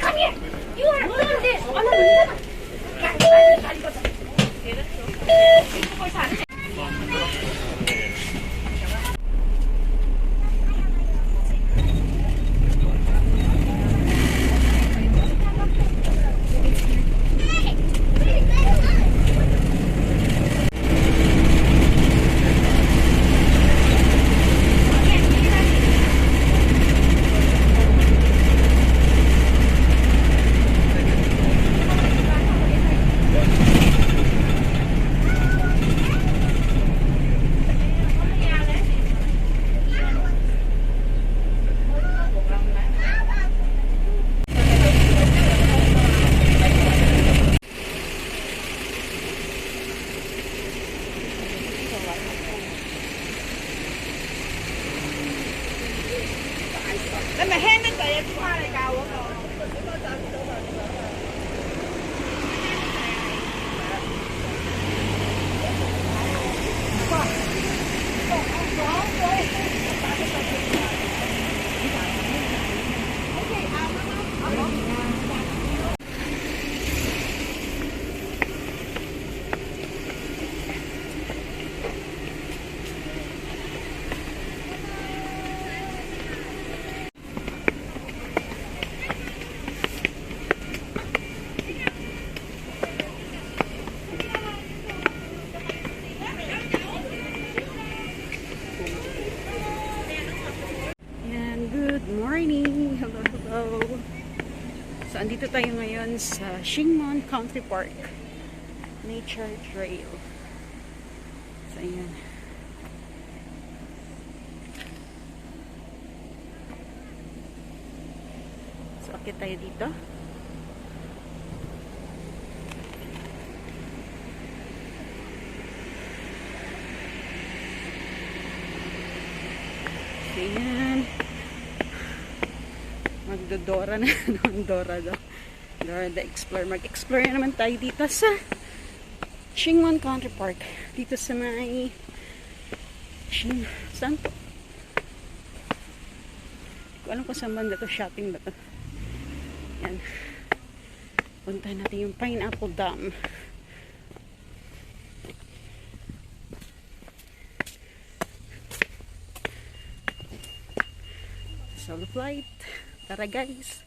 Come here! You are doing this! So, andito tayo ngayon sa Shing Country Park Nature Trail. So, ayan. So, akit tayo dito. So, ayan. Magdodora na. Dora the Explorer. Mag-explore na naman tayo dito sa Shing Country Park. Dito sa may Shing. Saan to? Hindi ko alam kung saan banda to. Shopping ba to? Yan. Puntahan natin yung Pineapple Dam. Solo flight. Tara guys.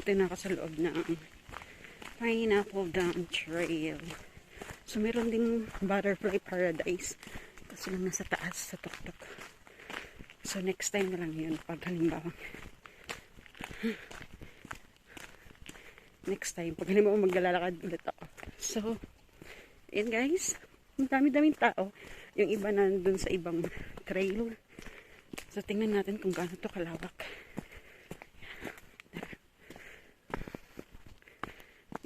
nandito na ako sa loob ng Pineapple Dam Trail. So, meron ding butterfly paradise. Kasi lang nasa taas sa tuktok. So, next time na lang yun. Pag halimbawa, next time, pag halimbawa maglalakad ulit ako. So, yun guys. Ang dami-daming tao. Yung iba na dun sa ibang trail. So, tingnan natin kung gaano to kalawak.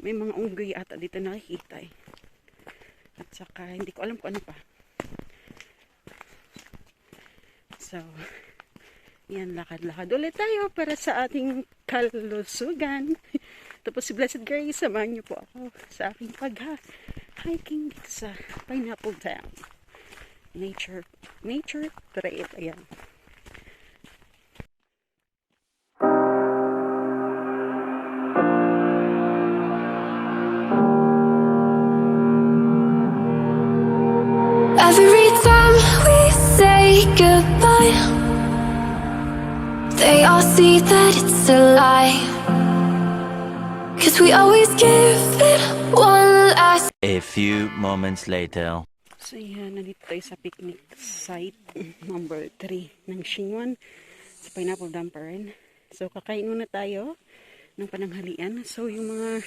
May mga unggoy ata dito nakikita eh. At saka, hindi ko alam kung ano pa. So, yan, lakad-lakad ulit tayo para sa ating kalusugan. Tapos si Blessed Grace, samahan niyo po ako sa aking pag-hiking dito sa Pineapple Dam. Nature Trail. Ayan. Every time we say goodbye, they all see that it's a lie. 'Cause we always give it one last. A few moments later. So yan, nandito tayo sa picnic site number 3 ng Shing sa Pineapple Dam pa rin. So kakain muna tayo ng pananghalian. So yung mga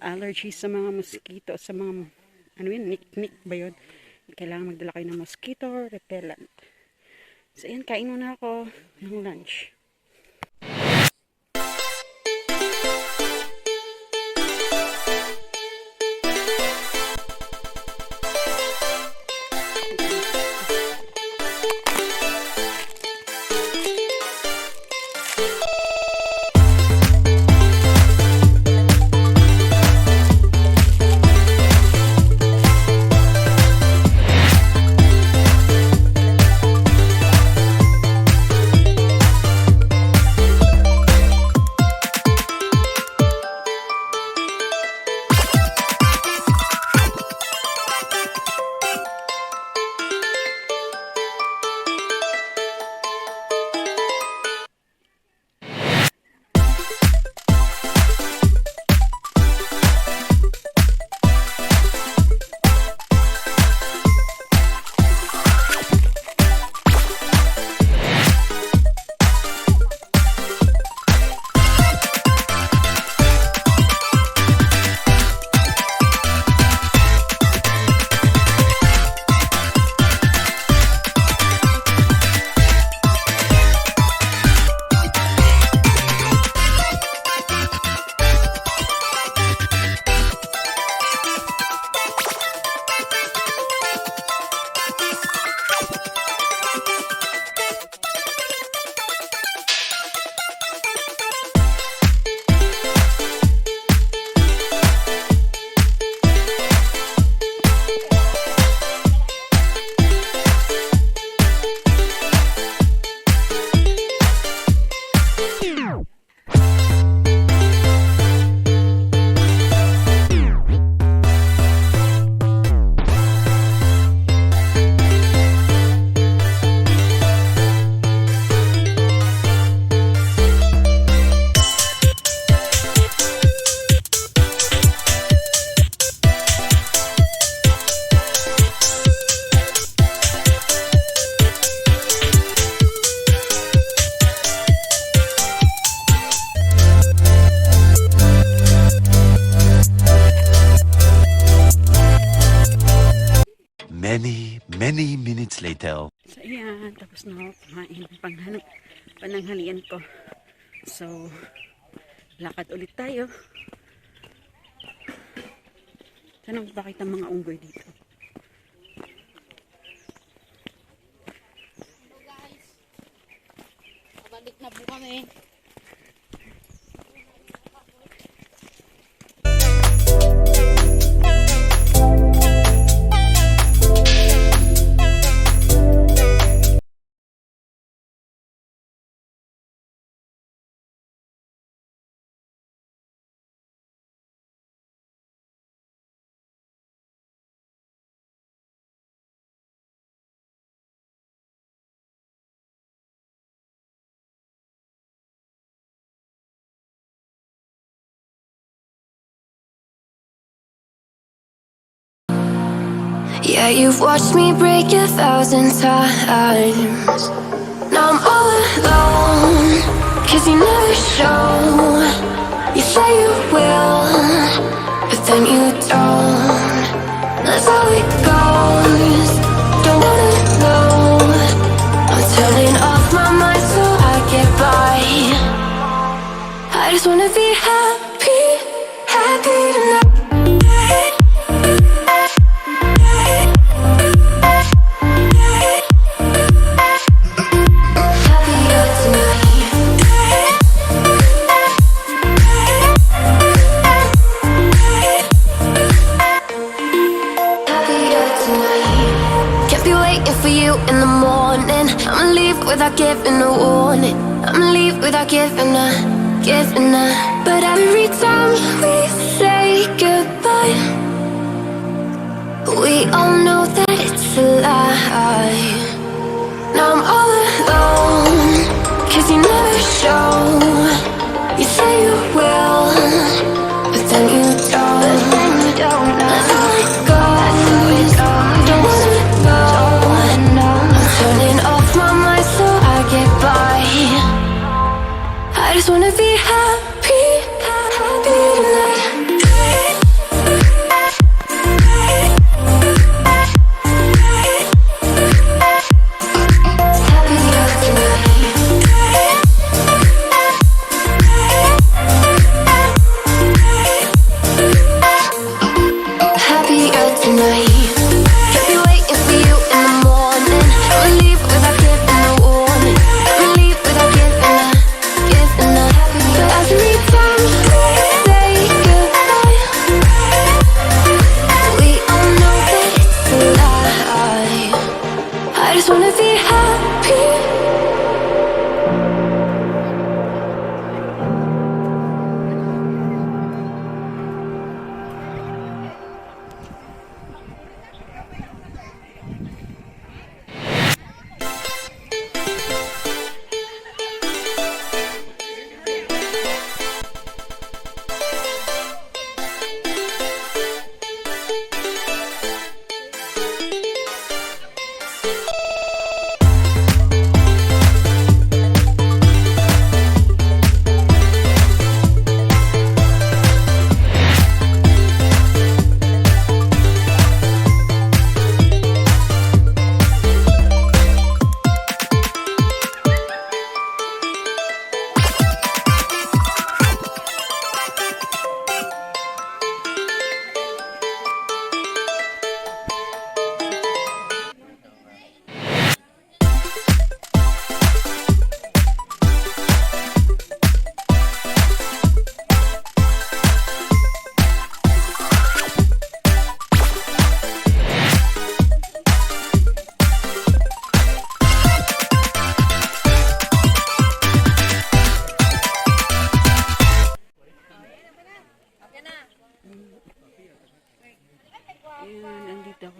allergies sa mga mosquito, sa mga ano yun, nick ba yun? Kailangan magdala kayo ng mosquito repellent. So yan, kain muna ako ng lunch. Many minutes later. So, ayan. Tapos na ako kumain ng pananghalian ko. So, lakad ulit tayo. Tanong bakit ang mga unggoy dito? Guys, pabalik na po kami. Yeah, you've watched me break 1,000 times. Now I'm all alone, 'cause you never show. You say you will, but then you don't. That's how it goes. Don't wanna know. I'm turning off my mind so I get by. I just wanna be happy, happy tonight. Without giving a warning, I'ma leave without giving a. But every time we say goodbye, we all know that it's a lie. Now I'm all alone, 'cause you never show. You say you will, but then you don't. That's how it goes. Don't wanna know. I'm turning off my mind so I get by. I just wanna be happy, happy tonight.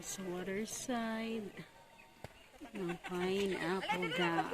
Sa water side ng Pineapple Dam.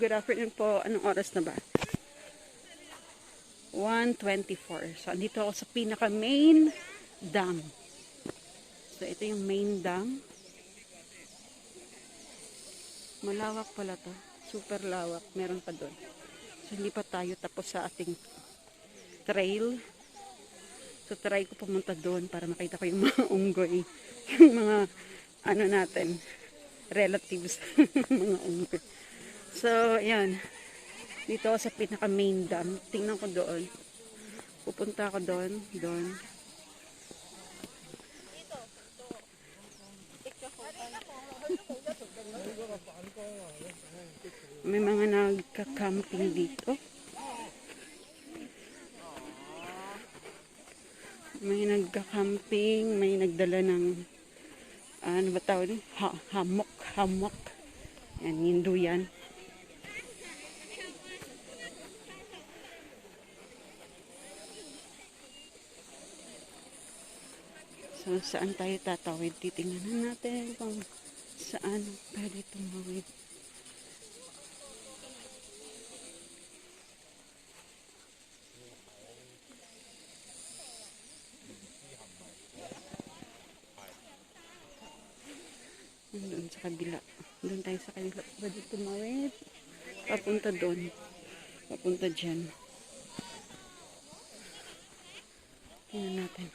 good afternoon po. Anong oras na ba? 1:24. So, andito ako sa pinaka main dam. So, ito yung main dam. Malawak pala to. Super lawak. Meron pa doon. So, hindi pa tayo tapos sa ating trail. So, try ko pumunta doon para makita ko yung mga unggoy. Yung mga, ano natin, relatives. Mga unggoy. So, ayan. Dito ako sa pinaka main dam. Tingnan ko doon. Pupunta ako doon. Doon. May mga nagka-camping dito. May nagka-camping. May nagdala ng ano ba tawag din? Hammock. Yan, hindo yan. So, saan tayo tatawid? Titingnan natin kung saan pwede tumawid. Doon sa kabila. Doon tayo sa kabila. Pwede tumawid. Papunta doon. Papunta dyan. Tingnan natin.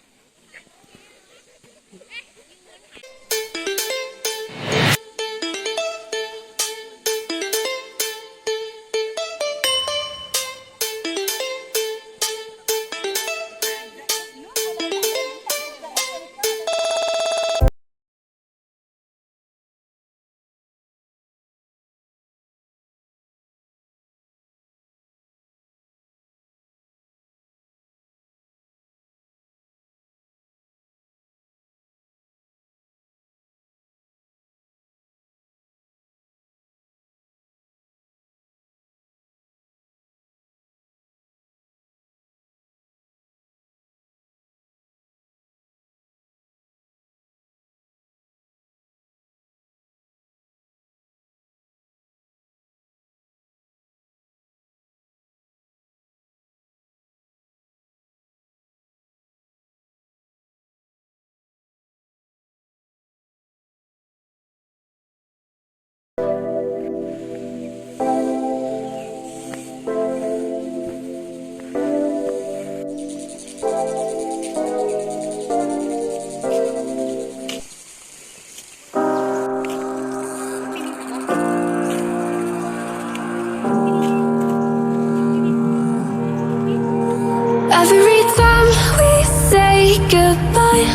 Every time we say goodbye,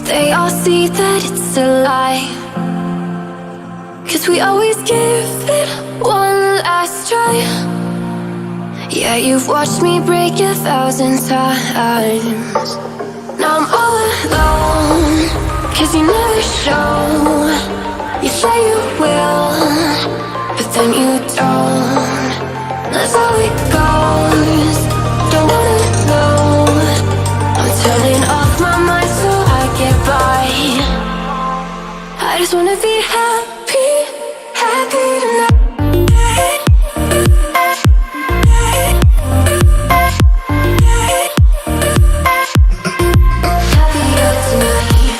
they all see that it's a lie. 'Cause we always give it one last try. Yeah, you've watched me break 1,000 times. Now I'm all alone, 'cause you never show. You say you will, but then you don't. That's how it goes. Don't wanna know. I'm turning off my mind so I get by. I just wanna be happy, happy tonight. Happier tonight.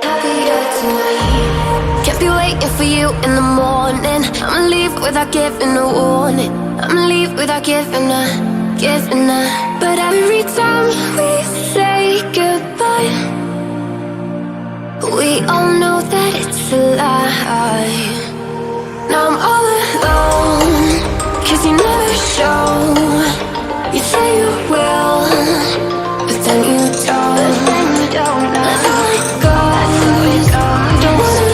Happier tonight. Can't be waiting for you in the morning. I'ma leave without giving a warning. I'ma leave without giving a. But every time we say goodbye, we all know that it's a lie. Now I'm all alone, 'cause you never show. You say you will, but then you don't. That's how it goes. Don't wanna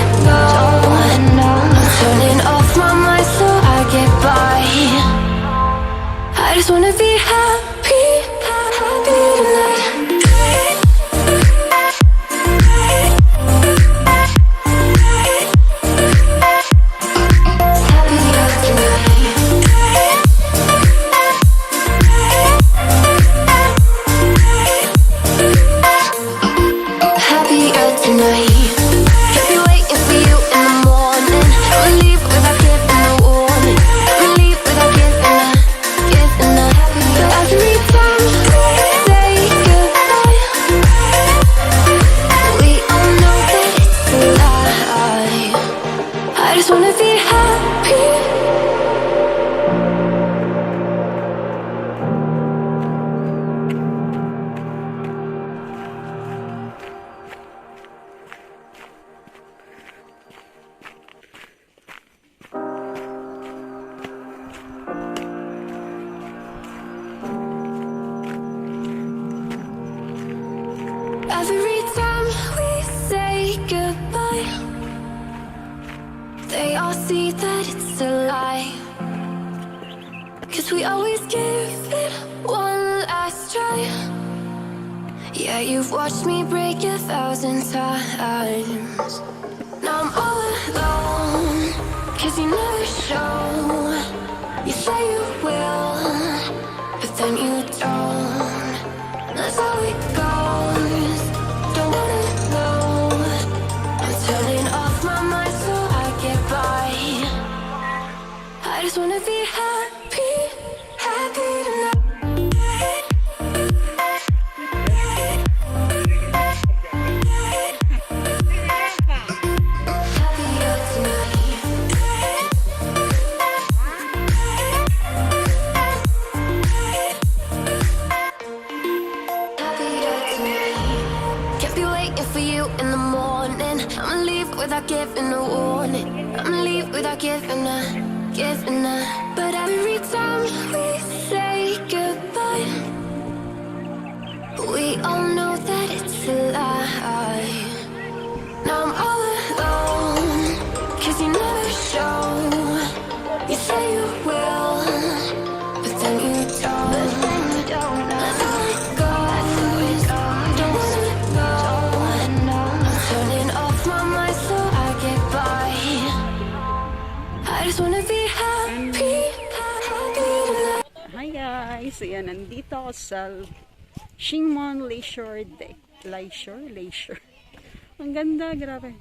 know. I'm turning off my mind so I get by. I just wanna be happy, happy tonight. Happier tonight. 'cause we always give it one last try. Yeah, you've watched me break 1,000 times. Now I'm all alone, 'cause you never show. You say you will, but then you don't. That's how it goes. Don't wanna know. I'm turning off my mind so I get by. I just wanna be happy, happy tonight. Happier tonight. Happier tonight. Can't be waiting for you in the morning. I'ma leave without giving a warning. I'ma leave without giving a. But every time we say goodbye, we all know that it's a lie. Now I'm all alone, 'cause you never show. You say you will, but then you don't. That's how it goes. Don't wanna know. I'm turning off my mind so I get by. I just wanna be happy, happy tonight. Hi guys! Ayan, nandito ako sa Shing Leisure Deck. Leisure. Ang ganda, grabe.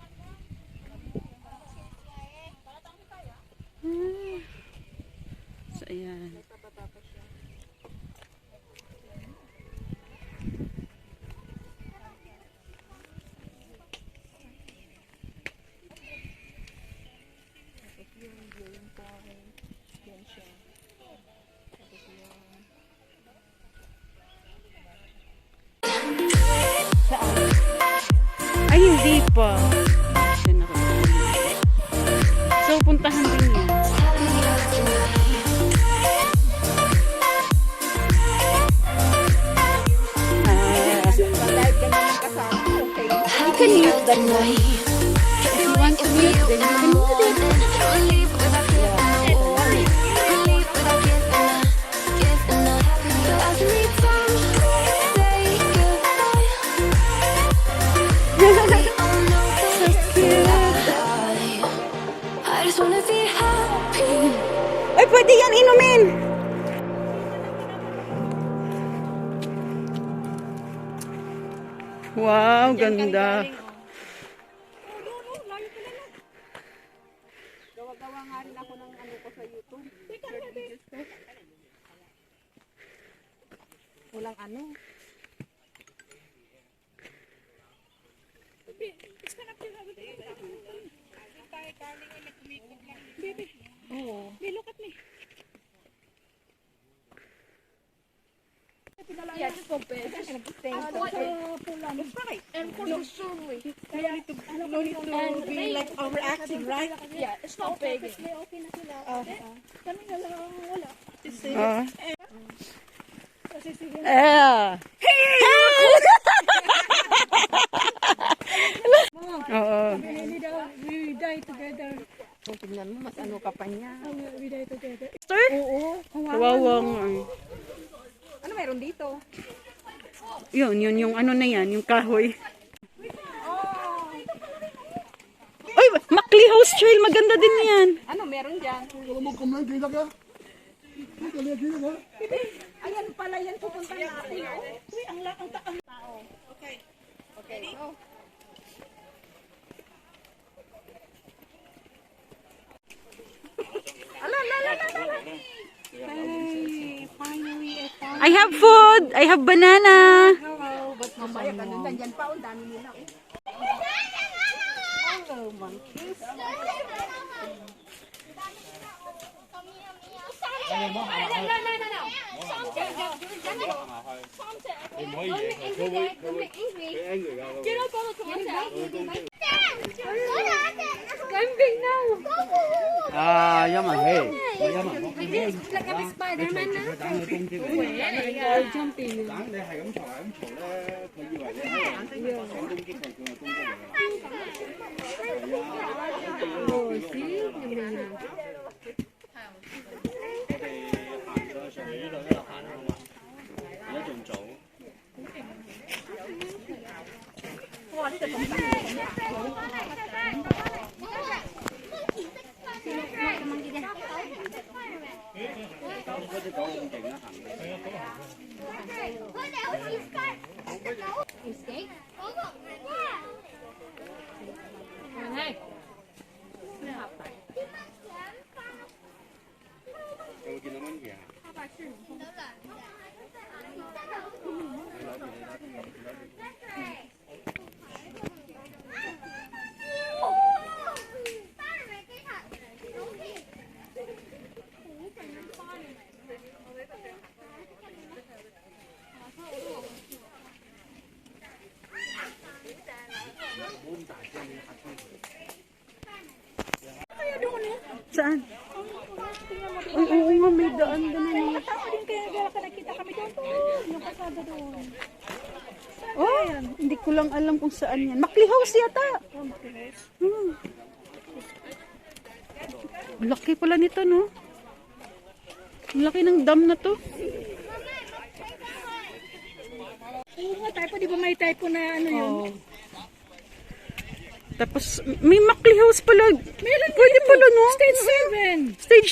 So, ayan. Ay, hindi pa. So, puntahan din yan. You can use that one. If you want to use, then you can use it. Ay, pwede yan inumin! Wow, ganda. Gawa-gawa nga rin ako ng ano ko sa YouTube. Short videos ko. Walang ano. Oo. Look at me. Yeah, just go big. And for the surgery. No need to be like overacting, right? Yeah, it's not big. Okay na sila. Kami na lang wala. We die together. Tingnan mo, mas ano ka pa niya. We die together. Oo. Kawawang. Ano meron dito? Yun, yung ano na yan, yung kahoy. Ay, Macli House Trail, maganda din yan. Ano meron dyan? Ayan pala yan, pupunta natin. Uy, ang tao. Okay. Go. Hey, finally I found. I have food. I have banana. Hello, but mamaya ganun nandyan pa, ang dami nila. Hello, monkeys. Giống mà hề. Giống mà. Like I'm a Spider-Man now. Saan? Ay, oo nga, may daan doon. Tama din kaya nakita kami doon. Yung kasada doon. Oh, hindi ko lang alam kung saan yan. Makli House yata. Laki pala nito, no? Ang laki ng dam na to. Oo nga, typo. Di ba may typo na ano yun? Oh. Tapos, may Makli House pala. Meron pwede dito. pala, no? Stage 7. Stage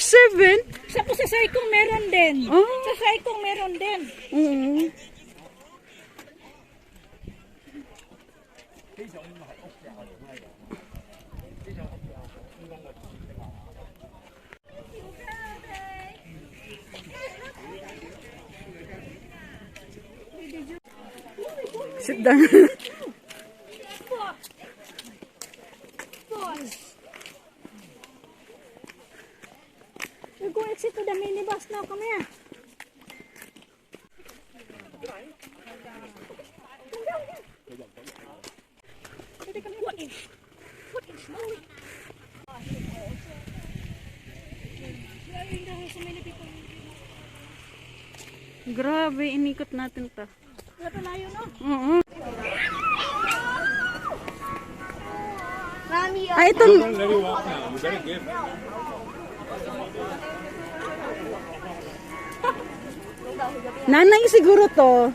7? Tapos sa Saikong meron din. Oh. Sa Saikong meron din. Oo. Sit down. We go exit to the minibus now. Come here. Grabe, inikot natin ta. Wala layo, no? Oo. Mami, Ah, ito. Nanay siguro to.